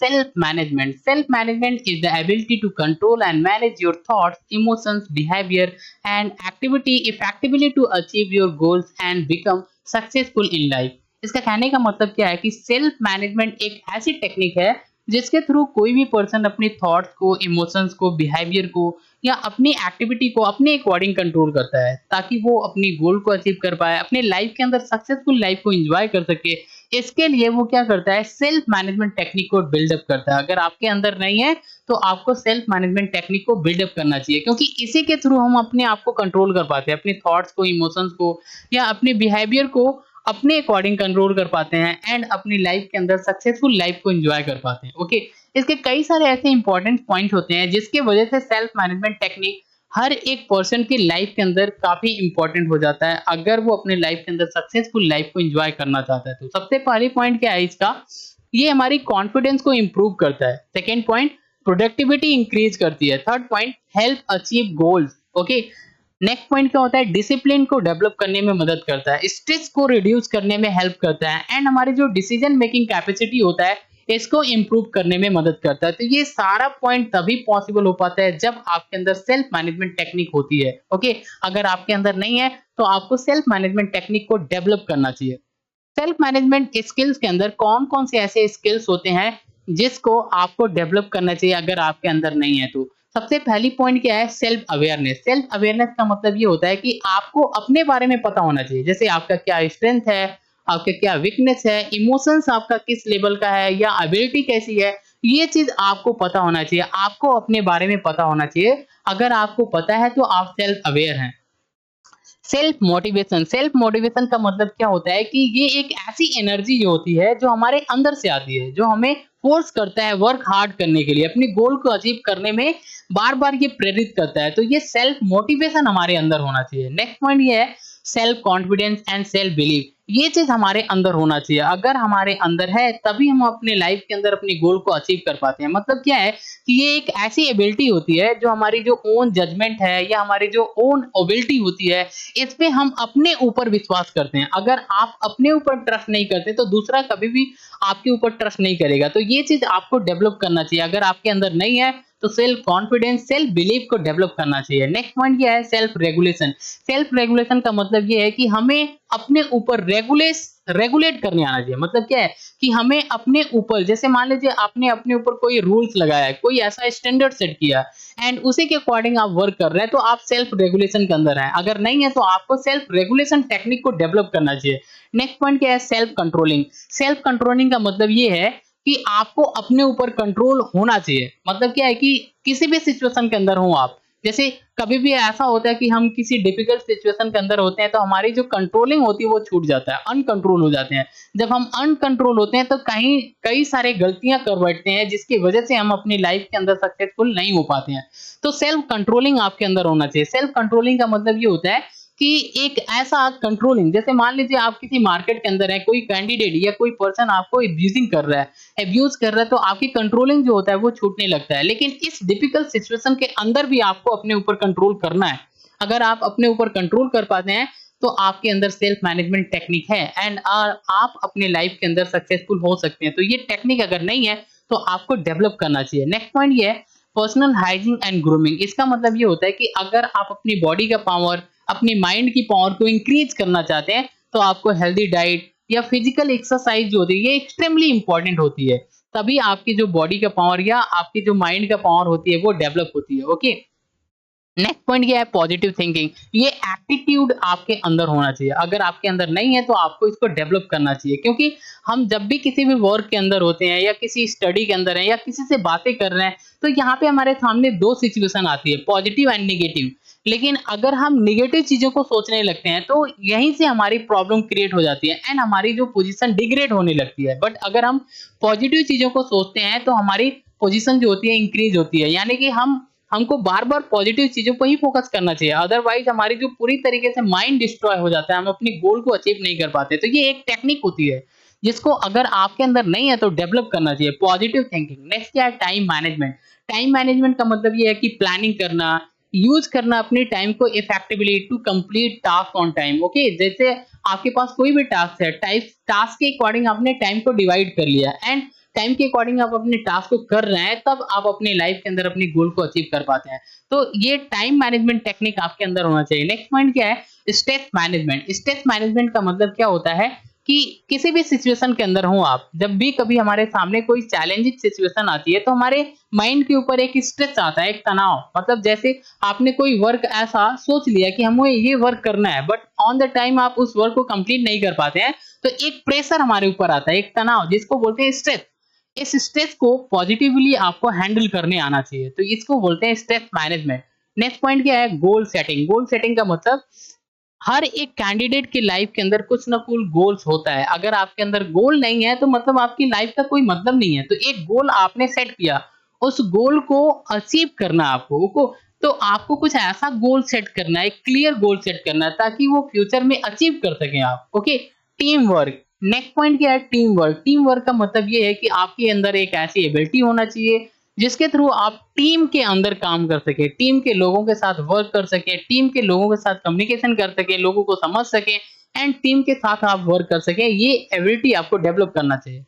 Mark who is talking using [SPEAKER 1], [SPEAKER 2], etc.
[SPEAKER 1] self management. Self management is the ability to control and manage your thoughts, emotions, behavior and activity effectively to achieve your goals and become successful in life. इसका कहने का मतलब क्या है कि self management एक ऐसी technique है जिसके थ्रू कोई भी पर्सन अपने थॉट्स को, इमोशंस को, बिहेवियर को या अपनी एक्टिविटी को अपने अकॉर्डिंग कंट्रोल करता है ताकि वो अपनी गोल को अचीव कर पाए, अपने लाइफ के अंदर सक्सेसफुल लाइफ को एंजॉय कर सके। इसके लिए वो क्या करता है, सेल्फ मैनेजमेंट टेक्निक को बिल्डअप करता है। अगर आपके अंदर नहीं है तो आपको सेल्फ मैनेजमेंट टेक्निक को बिल्डअप करना चाहिए, क्योंकि इसी के थ्रू हम अपने आप को कंट्रोल कर पाते हैं, अपने थॉट्स को, इमोशंस को या अपने बिहेवियर को अपने अकॉर्डिंग कंट्रोल कर पाते हैं एंड अपनी लाइफ के अंदर सक्सेसफुल लाइफ को एंजॉय कर पाते हैं। ओके, इसके कई सारे ऐसे इंपॉर्टेंट पॉइंट होते हैं जिसके वजह से सेल्फ मैनेजमेंट टेक्निक हर एक पर्सन की लाइफ के अंदर काफी इंपॉर्टेंट हो जाता है अगर वो अपने लाइफ के अंदर सक्सेसफुल लाइफ को एंजॉय करना चाहता है। तो सबसे पहली पॉइंट क्या है इसका, ये हमारी कॉन्फिडेंस को इंप्रूव करता है। सेकेंड पॉइंट, प्रोडक्टिविटी इंक्रीज करती है। Third point, help achieve goals. Okay, next point क्या होता है, डिसिप्लिन को डेवलप करने में मदद करता है, स्ट्रेस को रिड्यूस करने में हेल्प करता है एंड हमारी जो डिसीजन मेकिंग कैपेसिटी होता है इसको इंप्रूव करने में मदद करता है। तो ये सारा पॉइंट तभी पॉसिबल हो पाता है जब आपके अंदर सेल्फ मैनेजमेंट टेक्निक होती है। ओके, अगर आपके अंदर नहीं है तो आपको सेल्फ मैनेजमेंट टेक्निक को डेवलप करना चाहिए। सेल्फ मैनेजमेंट स्किल्स के अंदर कौन कौन से ऐसे स्किल्स होते हैं जिसको आपको डेवलप करना चाहिए अगर आपके अंदर नहीं है तो सबसे पहली पॉइंट क्या है, सेल्फ अवेयरनेस। सेल्फ अवेयरनेस का मतलब ये होता है कि आपको अपने बारे में पता होना चाहिए, जैसे आपका क्या स्ट्रेंथ है, आपका क्या वीकनेस है, इमोशंस आपका किस लेवल का है या एबिलिटी कैसी है, ये चीज आपको पता होना चाहिए। आपको अपने बारे में पता होना चाहिए। अगर आपको पता है तो आप सेल्फ अवेयर हैं। सेल्फ मोटिवेशन, सेल्फ मोटिवेशन का मतलब क्या होता है कि ये एक ऐसी एनर्जी जो होती है जो हमारे अंदर से आती है, जो हमें फोर्स करता है वर्क हार्ड करने के लिए, अपनी गोल को अचीव करने में बार बार ये प्रेरित करता है। तो ये सेल्फ मोटिवेशन हमारे अंदर होना चाहिए। नेक्स्ट पॉइंट ये है self confidence and self believe. ये चीज हमारे अंदर होना चाहिए। अगर हमारे अंदर है तभी हम अपने लाइफ के अंदर अपनी गोल को अचीव कर पाते हैं। मतलब क्या है कि ये एक ऐसी एबिलिटी होती है जो हमारी जो ओन जजमेंट है या हमारी जो ओन एबिलिटी होती है, इस पे हम अपने ऊपर विश्वास करते हैं। अगर आप अपने ऊपर ट्रस्ट नहीं करते तो दूसरा कभी भी आपके ऊपर ट्रस्ट नहीं करेगा। तो ये चीज आपको डेवलप करना चाहिए। अगर आपके अंदर नहीं है तो सेल्फ कॉन्फिडेंस, सेल्फ बिलीफ को डेवलप करना चाहिए। नेक्स्ट पॉइंट क्या है, सेल्फ रेगुलेशन। सेल्फ रेगुलेशन का मतलब ये है कि हमें अपने ऊपर रेगुलेट करने आना चाहिए। मतलब क्या है कि हमें अपने ऊपर, जैसे मान लीजिए आपने अपने ऊपर कोई रूल्स लगाया है, कोई ऐसा स्टैंडर्ड सेट किया एंड उसी के अकॉर्डिंग आप वर्क कर रहे हैं, तो आप सेल्फ रेगुलेशन के अंदर हैं। अगर नहीं है तो आपको सेल्फ रेगुलेशन टेक्निक को डेवलप करना चाहिए। नेक्स्ट पॉइंट क्या है, सेल्फ कंट्रोलिंग। सेल्फ कंट्रोलिंग का मतलब ये है कि आपको अपने ऊपर कंट्रोल होना चाहिए। मतलब क्या है कि किसी भी सिचुएशन के अंदर हो आप, जैसे कभी भी ऐसा होता है कि हम किसी डिफिकल्ट सिचुएशन के अंदर होते हैं तो हमारी जो कंट्रोलिंग होती है वो छूट जाता है, अनकंट्रोल हो जाते हैं। जब हम अनकंट्रोल होते हैं तो कहीं कई सारे गलतियां कर बैठते हैं जिसकी वजह से हम अपनी लाइफ के अंदर सक्सेसफुल नहीं हो पाते हैं। तो सेल्फ कंट्रोलिंग आपके अंदर होना चाहिए। सेल्फ कंट्रोलिंग का मतलब ये होता है कि एक ऐसा कंट्रोलिंग, जैसे मान लीजिए आप किसी मार्केट के अंदर है, कोई कैंडिडेट या कोई पर्सन आपको एब्यूजिंग कर रहा है, एब्यूज कर रहा है, तो आपकी कंट्रोलिंग जो होता है वो छूटने लगता है। लेकिन इस डिफिकल्ट सिचुएशन के अंदर भी आपको अपने ऊपर कंट्रोल करना है। अगर आप अपने ऊपर कंट्रोल कर पाते हैं तो आपके अंदर सेल्फ मैनेजमेंट टेक्निक है एंड आप अपने लाइफ के अंदर सक्सेसफुल हो सकते हैं। तो ये टेक्निक अगर नहीं है तो आपको डेवलप करना चाहिए। नेक्स्ट पॉइंट ये है पर्सनल हाइजीन एंड ग्रूमिंग। इसका मतलब ये होता है कि अगर आप अपनी बॉडी का पावर, अपनी माइंड की पावर को इंक्रीज करना चाहते हैं तो आपको हेल्दी डाइट या फिजिकल एक्सरसाइज जो होती है ये एक्सट्रीमली इंपॉर्टेंट होती है। तभी आपकी जो बॉडी का पावर या आपकी जो माइंड का पावर होती है वो डेवलप होती है। ओके, नेक्स्ट पॉइंट क्या है, पॉजिटिव थिंकिंग। ये एटीट्यूड आपके अंदर होना चाहिए। अगर आपके अंदर नहीं है तो आपको इसको डेवलप करना चाहिए, क्योंकि हम जब भी किसी भी वर्क के अंदर होते हैं या किसी स्टडी के अंदर है या किसी से बातें कर रहे हैं तो यहाँ पे हमारे सामने दो सिचुएशन आती है, पॉजिटिव एंड निगेटिव। लेकिन अगर हम निगेटिव चीजों को सोचने लगते हैं तो यहीं से हमारी प्रॉब्लम क्रिएट हो जाती है एंड हमारी जो पोजीशन डिग्रेड होने लगती है। बट अगर हम पॉजिटिव चीजों को सोचते हैं तो हमारी पोजीशन जो होती है इंक्रीज होती है। यानी कि हमको बार बार पॉजिटिव चीजों को ही फोकस करना चाहिए, अदरवाइज हमारी जो पूरी तरीके से माइंड डिस्ट्रॉय हो जाता है, हम अपनी गोल को अचीव नहीं कर पाते। तो ये एक टेक्निक होती है जिसको अगर आपके अंदर नहीं है तो डेवलप करना चाहिए, पॉजिटिव थिंकिंग। नेक्स्ट क्या है, टाइम मैनेजमेंट। टाइम मैनेजमेंट का मतलब ये है कि प्लानिंग करना, यूज करना अपने टाइम को effectively to complete task on time. Okay, जैसे आपके पास कोई भी टास्क है, टास्क के अकॉर्डिंग आपने टाइम को डिवाइड कर लिया एंड टाइम के अकॉर्डिंग आप अपने टास्क को कर रहे हैं, तब आप अपनी लाइफ के अंदर अपनी गोल को अचीव कर पाते हैं। तो ये टाइम मैनेजमेंट टेक्निक आपके अंदर होना चाहिए। नेक्स्ट पॉइंट क्या है? Stress management. स्ट्रेस मैनेजमेंट का मतलब क्या होता है कि किसी भी सिचुएशन के अंदर हो आप, जब भी कभी हमारे सामने कोई चैलेंजिंग सिचुएशन आती है, तो हमारे माइंड के ऊपर एक स्ट्रेस आता है, एक तनाव। मतलब जैसे आपने कोई वर्क ऐसा सोच लिया कि हमें ये वर्क करना है, बट ऑन द टाइम आप उस वर्क को कंप्लीट नहीं कर पाते हैं, तो एक प्रेशर हमारे ऊपर आता है, एक तनाव, जिसको बोलते हैं स्ट्रेस। इस स्ट्रेस को पॉजिटिवली आपको हैंडल करने आना चाहिए, तो इसको बोलते हैं स्ट्रेस मैनेजमेंट। नेक्स्ट पॉइंट क्या है? Goal setting. गोल सेटिंग का मतलब हर एक कैंडिडेट की लाइफ के अंदर कुछ ना कुछ गोल्स होता है। अगर आपके अंदर गोल नहीं है, तो मतलब आपकी लाइफ का कोई मतलब नहीं है। तो एक गोल आपने सेट किया, उस गोल को अचीव करना आपको को तो आपको कुछ ऐसा गोल सेट करना है, एक क्लियर गोल सेट करना है, ताकि वो फ्यूचर में अचीव कर सकें आप। Okay. Team work. Next point क्या है? Team work. टीम वर्क का मतलब ये है कि आपके अंदर एक ऐसी एबिलिटी होना चाहिए जिसके थ्रू आप टीम के अंदर काम कर सके, टीम के लोगों के साथ वर्क कर सके, टीम के लोगों के साथ कम्युनिकेशन कर सके, लोगों को समझ सके, एंड टीम के साथ आप वर्क कर सके। ये एबिलिटी आपको डेवलप करना चाहिए।